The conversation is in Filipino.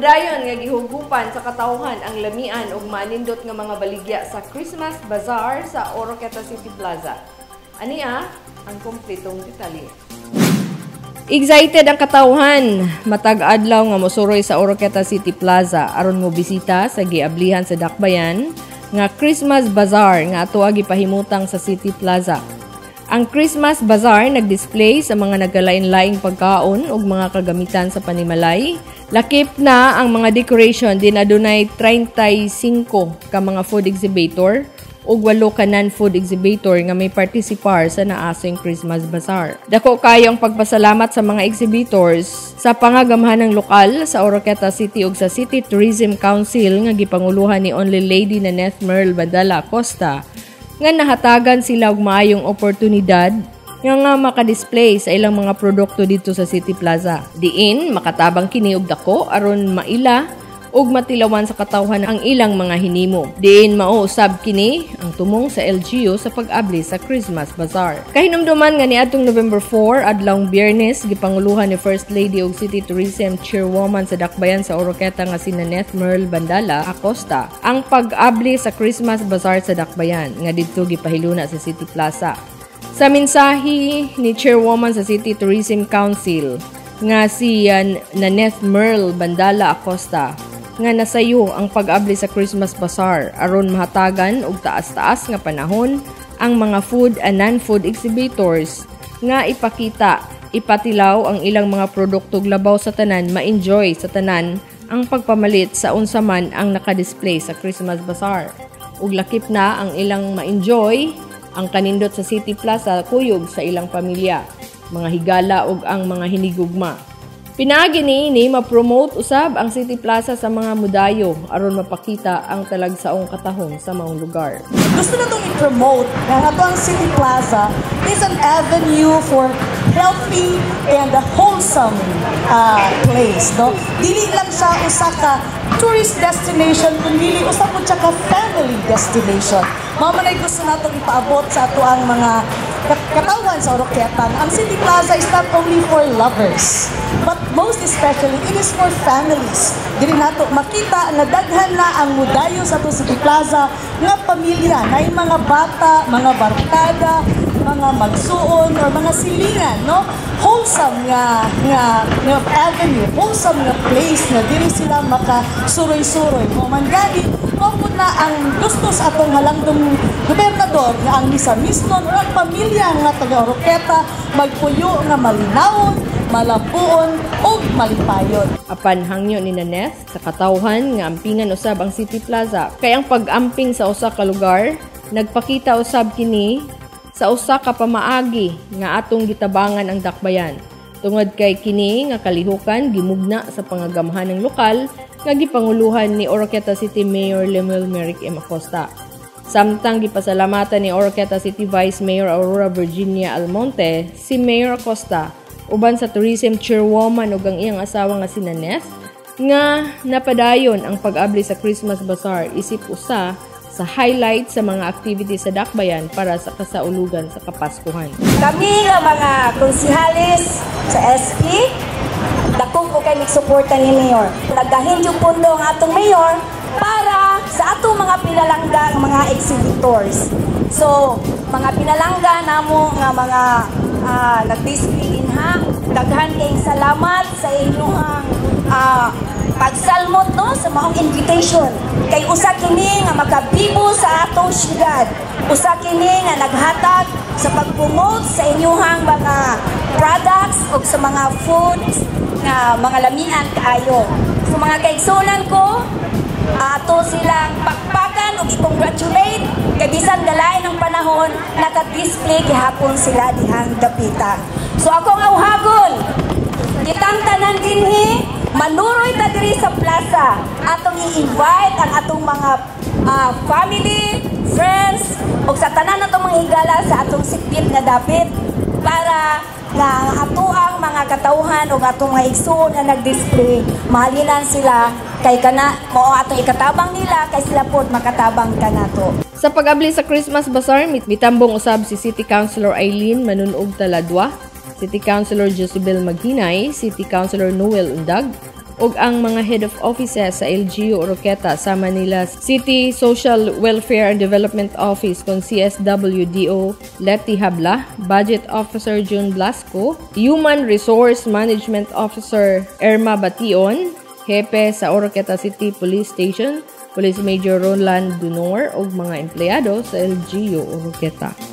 Padayon nga gihugupan sa katawhan ang lamian ug manindot nga mga baligya sa Christmas Bazaar sa Oroqueta City Plaza. Ania ang kumpletong detalye. Excited ang katawhan matag adlaw nga mosuroy sa Oroqueta City Plaza aron mo bisita sa giablihan sa Dakbayan nga Christmas Bazaar nga atoa gipahimutang sa City Plaza. Ang Christmas Bazaar nag-display sa mga nagkalain-laing pagkaon ug mga kagamitan sa panimalay. Lakip na ang mga decoration din adunay 35 ka mga food exhibitor ug 8 ka non-food exhibitor nga may participar sa naasing Christmas Bazaar. Dako kayo ang pagpasalamat sa mga exhibitors sa pangagamhanang lokal sa Oroqueta City ug sa City Tourism Council nga gipanguluhan ni Only Lady Naneth Merle Bandala Acosta nga nahatagan sila og maayong oportunidad nga maka-display sa ilang mga produkto dito sa City Plaza. Diin makatabang kini og dako aron maila ug matilawan sa katawhan ang ilang mga hinimo. Diin mauusab kini ang tumong sa LGU sa pag-abli sa Christmas Bazaar. Kahinumduman nga niadtong November 4 adlawng Biyernes gipanguluhan ni First Lady ug City Tourism Chairwoman sa Dakbayan sa Oroqueta nga si Naneth Merle Bandala Acosta ang pag-abli sa Christmas Bazaar sa Dakbayan nga didto gipahiluna sa City Plaza. Sa mensahe ni Chairwoman sa City Tourism Council nga si Naneth Merle Bandala Acosta nga nasayo ang pag-abli sa Christmas Bazaar aron mahatagan og taas-taas nga panahon ang mga food and non-food exhibitors nga ipatilaw ang ilang mga produkto labaw sa tanan ma-enjoy sa tanan ang pagpamalit sa unsa man ang nakadisplay sa Christmas Bazaar. Ug lakip na ang ilang ma-enjoy ang kanindot sa City Plaza kuyog sa ilang pamilya, mga higala ug ang mga hinigugma. Pinaagi ni ma-promote usab ang City Plaza sa mga mudayo aron mapakita ang talagsaong katahon sa maong lugar. Gusto na itong i-promote na ito ang City Plaza is an avenue for healthy and wholesome place. No? Dili lang siya usa ka tourist destination, kundi usa po siya ka family destination. Mamanay gusto na itong ipaabot sa ato ang mga katawan sa Oroqueta. Ang City Plaza is not only for lovers, but most especially, it is for families. Dili nato makita na daghan na ang mudayo sa itong City Plaza nga pamilya, na yung mga bata, mga barkada, mga magsuon, or mga silingan, no? Wholesome nga avenue, wholesome nga place na dili sila makasuroy-suroy. Mo man gani, mapod na ang gusto sa atong halangdong gobernador nga ang misa mismo o ang pamilya nga taga Oroqueta magpuyo nga malinawon, malapuon o malipayon. Apan hangyo ni Naneth sa katawhan nga ampingan usab ang City Plaza kay ang pag-amping sa usa ka lugar nagpakita usab kini sa usa ka pamaagi nga atong gitabangan ang Dakbayan. Tungod kay kini nga kalihukan gimugna sa pangagamhanang lokal nga gipanguluhan ni Oroqueta City Mayor Lemuel Merrick M. Acosta. Samtang gipasalamatan ni Oroqueta City Vice Mayor Aurora Virginia Almonte si Mayor Acosta uban sa Tourism Chairwoman ug ang iyang asawa nga si Naneth nga napadayon ang pag-abli sa Christmas Bazaar isip usa sa highlight sa mga activities sa Dakbayan para sa kasaulugan sa Kapaskuhan. Kami nga mga konsihalis sa SP, dakong ko kay nagsuporta ni Mayor. Nagdahin yung pundo ang atong Mayor para sa atong mga pinalangga ng mga exhibitors. So, mga pinalangga namo nga mga nag-display ha. Daghan kayong salamat sa inyong pagsalmot no sa maong invitation. Kay usa kini nga makabibo sa atong syudad. Usa kini nga naghatag sa pag-promote sa inyong mga products o sa mga foods nga mga lamian kaayo. So mga kaigsunan ko, ato silang pakpakan o i-congratulate kay bisan dalain ng panahon naka-display gihapon sila dihang dapita. So akong auhagon, kitang tanan dinhi manuroy ta diri sa plaza. Atong i-invite ang atong mga family, friends, o sa tanan natong mga higala sa atong sikbit nga dapit para nga ato ang mga katawhan o atong mga igsoon na nag-display, mahalinan sila kay kana mo atong ikatabang nila kay sila pod makatabang kanato. Sa pag-abli sa Christmas Bazaar, mitambong usab si City Councilor Eileen Manunog Taladwa, City Councilor Josibel Maghinay, City Councilor Noel Undag, ug ang mga head of offices sa LGU Oroqueta sama nila City Social Welfare and Development Office kon CSWDO Leti Habla, Budget Officer June Blasco, Human Resource Management Officer Erma Bation, Hepe sa Oroqueta City Police Station, Police Major Roland Dunor ug mga empleyado sa LGU Oroqueta.